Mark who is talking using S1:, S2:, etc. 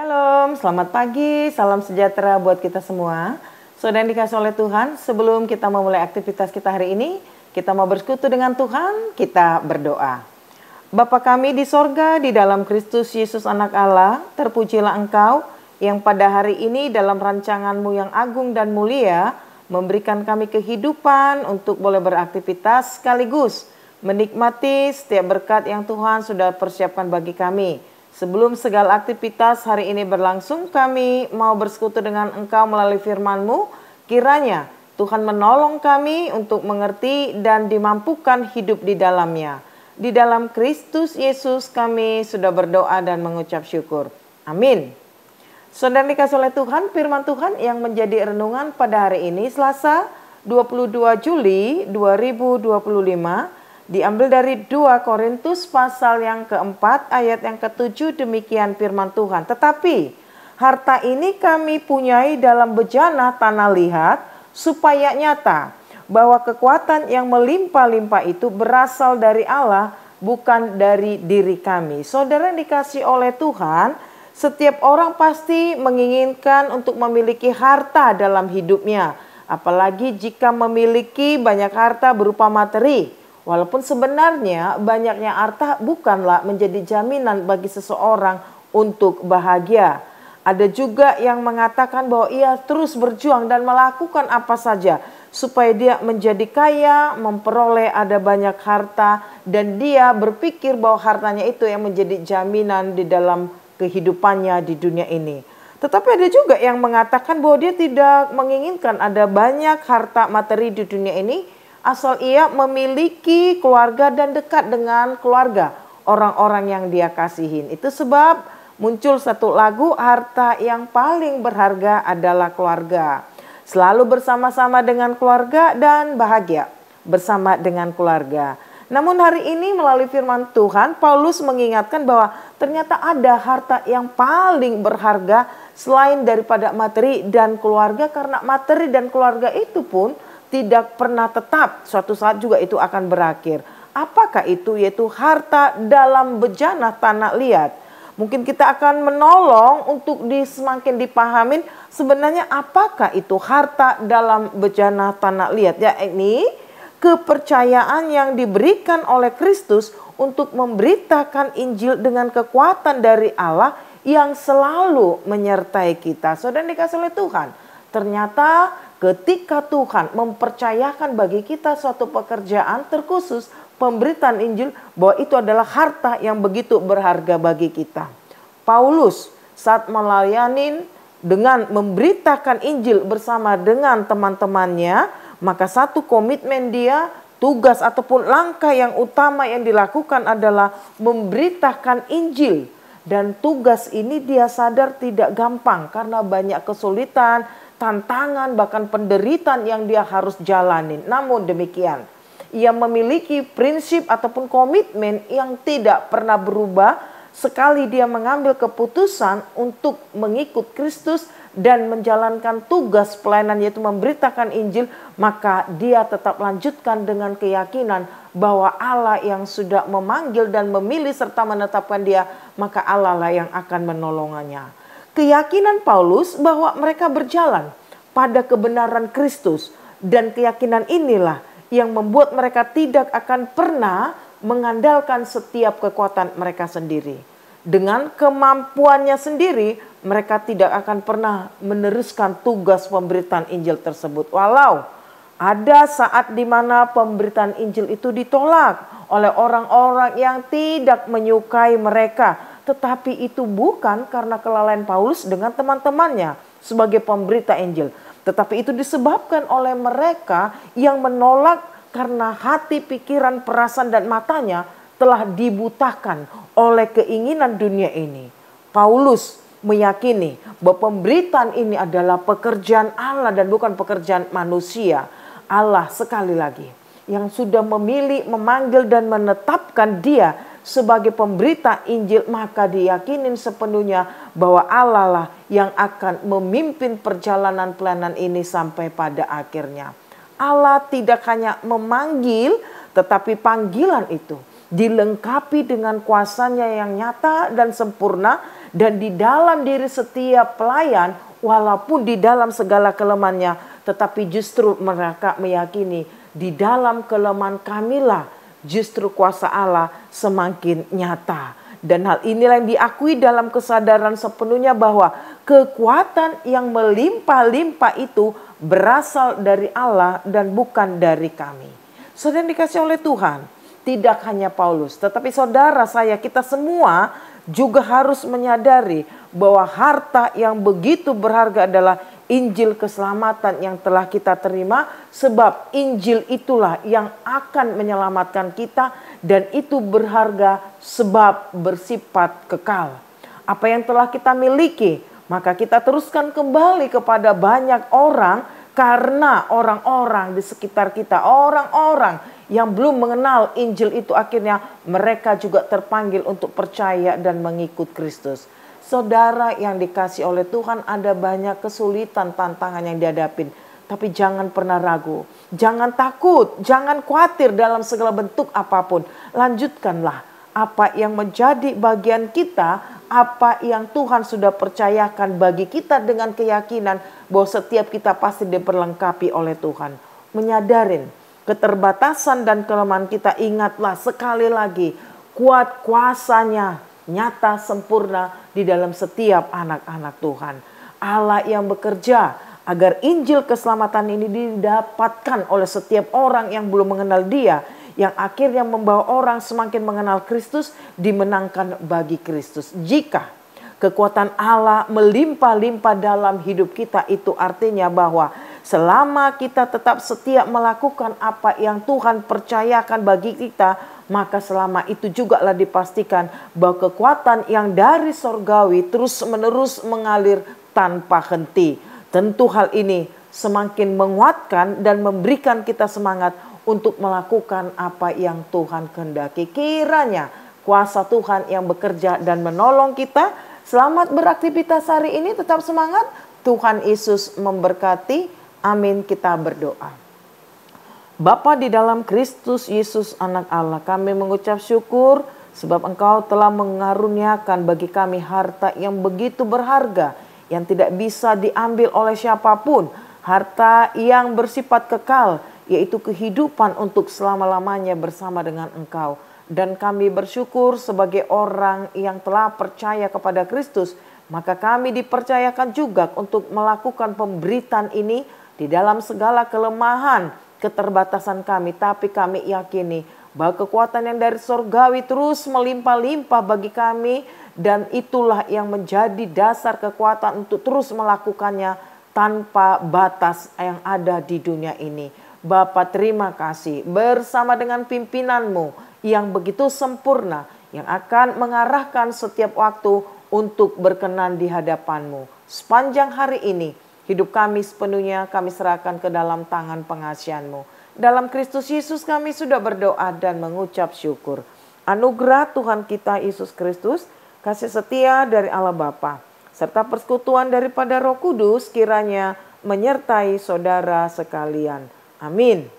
S1: Shalom, selamat pagi, salam sejahtera buat kita semua. Saudara yang dikasih oleh Tuhan, sebelum kita memulai aktivitas kita hari ini, kita mau bersekutu dengan Tuhan, kita berdoa. Bapa kami di sorga, di dalam Kristus Yesus anak Allah, terpujilah Engkau yang pada hari ini dalam rancangan-Mu yang agung dan mulia, memberikan kami kehidupan untuk boleh beraktivitas sekaligus menikmati setiap berkat yang Tuhan sudah persiapkan bagi kami. Sebelum segala aktivitas hari ini berlangsung, kami mau bersekutu dengan Engkau melalui firman-Mu. Kiranya Tuhan menolong kami untuk mengerti dan dimampukan hidup di dalamnya. Di dalam Kristus Yesus kami sudah berdoa dan mengucap syukur. Amin. Saudara dikasih oleh Tuhan, firman Tuhan yang menjadi renungan pada hari ini Selasa 22 Juli 2025 diambil dari 2 Korintus pasal yang keempat ayat yang ketujuh. Demikian firman Tuhan. Tetapi harta ini kami punyai dalam bejana tanah liat, supaya nyata bahwa kekuatan yang melimpah-limpah itu berasal dari Allah, bukan dari diri kami. Saudara yang dikasih oleh Tuhan, setiap orang pasti menginginkan untuk memiliki harta dalam hidupnya. Apalagi jika memiliki banyak harta berupa materi. Walaupun sebenarnya banyaknya harta bukanlah menjadi jaminan bagi seseorang untuk bahagia. Ada juga yang mengatakan bahwa ia terus berjuang dan melakukan apa saja supaya dia menjadi kaya, memperoleh ada banyak harta, dan dia berpikir bahwa hartanya itu yang menjadi jaminan di dalam kehidupannya di dunia ini. Tetapi ada juga yang mengatakan bahwa dia tidak menginginkan ada banyak harta materi di dunia ini, asal ia memiliki keluarga dan dekat dengan keluarga orang-orang yang dia kasihin. Itu sebab muncul satu lagu, harta yang paling berharga adalah keluarga. Selalu bersama-sama dengan keluarga dan bahagia bersama dengan keluarga. Namun hari ini melalui firman Tuhan, Paulus mengingatkan bahwa ternyata ada harta yang paling berharga selain daripada materi dan keluarga. Karena materi dan keluarga itu pun tidak pernah tetap, suatu saat juga itu akan berakhir. Apakah itu? Yaitu harta dalam bejana tanah liat. Mungkin kita akan menolong untuk semakin dipahamin sebenarnya apakah itu harta dalam bejana tanah liat. Ya, ini kepercayaan yang diberikan oleh Kristus untuk memberitakan Injil dengan kekuatan dari Allah yang selalu menyertai kita. Saudara dikasih oleh Tuhan, ternyata ketika Tuhan mempercayakan bagi kita suatu pekerjaan terkhusus, pemberitaan Injil, bahwa itu adalah harta yang begitu berharga bagi kita. Paulus saat melayani dengan memberitakan Injil bersama dengan teman-temannya, maka satu komitmen dia, tugas ataupun langkah yang utama yang dilakukan adalah memberitakan Injil. Dan tugas ini dia sadar tidak gampang karena banyak kesulitan, tantangan, bahkan penderitaan yang dia harus jalanin. Namun demikian, ia memiliki prinsip ataupun komitmen yang tidak pernah berubah. Sekali dia mengambil keputusan untuk mengikut Kristus dan menjalankan tugas pelayanan, yaitu memberitakan Injil, maka dia tetap lanjutkan dengan keyakinan bahwa Allah yang sudah memanggil dan memilih serta menetapkan dia, maka Allah lah yang akan menolongnya. Keyakinan Paulus bahwa mereka berjalan pada kebenaran Kristus, dan keyakinan inilah yang membuat mereka tidak akan pernah mengandalkan setiap kekuatan mereka sendiri. Dengan kemampuannya sendiri, mereka tidak akan pernah meneruskan tugas pemberitaan Injil tersebut. Walau ada saat di mana pemberitaan Injil itu ditolak oleh orang-orang yang tidak menyukai mereka. Tetapi itu bukan karena kelalaian Paulus dengan teman-temannya sebagai pemberita Injil. Tetapi itu disebabkan oleh mereka yang menolak karena hati, pikiran, perasaan, dan matanya telah dibutakan oleh keinginan dunia ini. Paulus meyakini bahwa pemberitaan ini adalah pekerjaan Allah dan bukan pekerjaan manusia. Allah sekali lagi yang sudah memilih, memanggil, dan menetapkan dia sebagai pemberita Injil, maka diyakinin sepenuhnya bahwa Allah lah yang akan memimpin perjalanan pelayanan ini sampai pada akhirnya. Allah tidak hanya memanggil, tetapi panggilan itu dilengkapi dengan kuasanya yang nyata dan sempurna, dan di dalam diri setiap pelayan, walaupun di dalam segala kelemahannya, tetapi justru mereka meyakini di dalam kelemahan kamilah justru kuasa Allah semakin nyata. Dan hal inilah yang diakui dalam kesadaran sepenuhnya bahwa kekuatan yang melimpah-limpah itu berasal dari Allah dan bukan dari kami. Saudara yang dikasihi oleh Tuhan, tidak hanya Paulus, tetapi saudara saya, kita semua juga harus menyadari bahwa harta yang begitu berharga adalah Injil keselamatan yang telah kita terima, sebab Injil itulah yang akan menyelamatkan kita, dan itu berharga sebab bersifat kekal. Apa yang telah kita miliki, maka kita teruskan kembali kepada banyak orang, karena orang-orang di sekitar kita, orang-orang yang belum mengenal Injil itu, akhirnya mereka juga terpanggil untuk percaya dan mengikut Kristus. Saudara yang dikasihi oleh Tuhan, ada banyak kesulitan, tantangan yang dihadapin. Tapi jangan pernah ragu, jangan takut, jangan khawatir dalam segala bentuk apapun. Lanjutkanlah apa yang menjadi bagian kita, apa yang Tuhan sudah percayakan bagi kita dengan keyakinan bahwa setiap kita pasti diperlengkapi oleh Tuhan. Menyadarin keterbatasan dan kelemahan kita, ingatlah sekali lagi, kuat kuasanya, nyata sempurna di dalam setiap anak-anak Tuhan. Allah yang bekerja agar Injil keselamatan ini didapatkan oleh setiap orang yang belum mengenal Dia, yang akhirnya membawa orang semakin mengenal Kristus, dimenangkan bagi Kristus. Jika kekuatan Allah melimpah-limpah dalam hidup kita, itu artinya bahwa selama kita tetap setia melakukan apa yang Tuhan percayakan bagi kita, maka selama itu juga lah dipastikan bahwa kekuatan yang dari sorgawi terus-menerus mengalir tanpa henti. Tentu hal ini semakin menguatkan dan memberikan kita semangat untuk melakukan apa yang Tuhan kehendaki. Kiranya kuasa Tuhan yang bekerja dan menolong kita. Selamat beraktivitas hari ini, tetap semangat. Tuhan Yesus memberkati. Amin. Kita berdoa. Bapa di dalam Kristus Yesus anak Allah, kami mengucap syukur sebab Engkau telah mengaruniakan bagi kami harta yang begitu berharga, yang tidak bisa diambil oleh siapapun. Harta yang bersifat kekal, yaitu kehidupan untuk selama-lamanya bersama dengan Engkau. Dan kami bersyukur sebagai orang yang telah percaya kepada Kristus, maka kami dipercayakan juga untuk melakukan pemberitaan ini di dalam segala kelemahan, keterbatasan kami. Tapi kami yakini bahwa kekuatan yang dari sorgawi terus melimpah-limpah bagi kami, dan itulah yang menjadi dasar kekuatan untuk terus melakukannya tanpa batas yang ada di dunia ini. Bapa, terima kasih bersama dengan pimpinanmu yang begitu sempurna, yang akan mengarahkan setiap waktu untuk berkenan di hadapanmu. Sepanjang hari ini, hidup kami sepenuhnya kami serahkan ke dalam tangan pengasihan-Mu. Dalam Kristus Yesus kami sudah berdoa dan mengucap syukur. Anugerah Tuhan kita Yesus Kristus, kasih setia dari Allah Bapa, serta persekutuan daripada Roh Kudus kiranya menyertai saudara sekalian. Amin.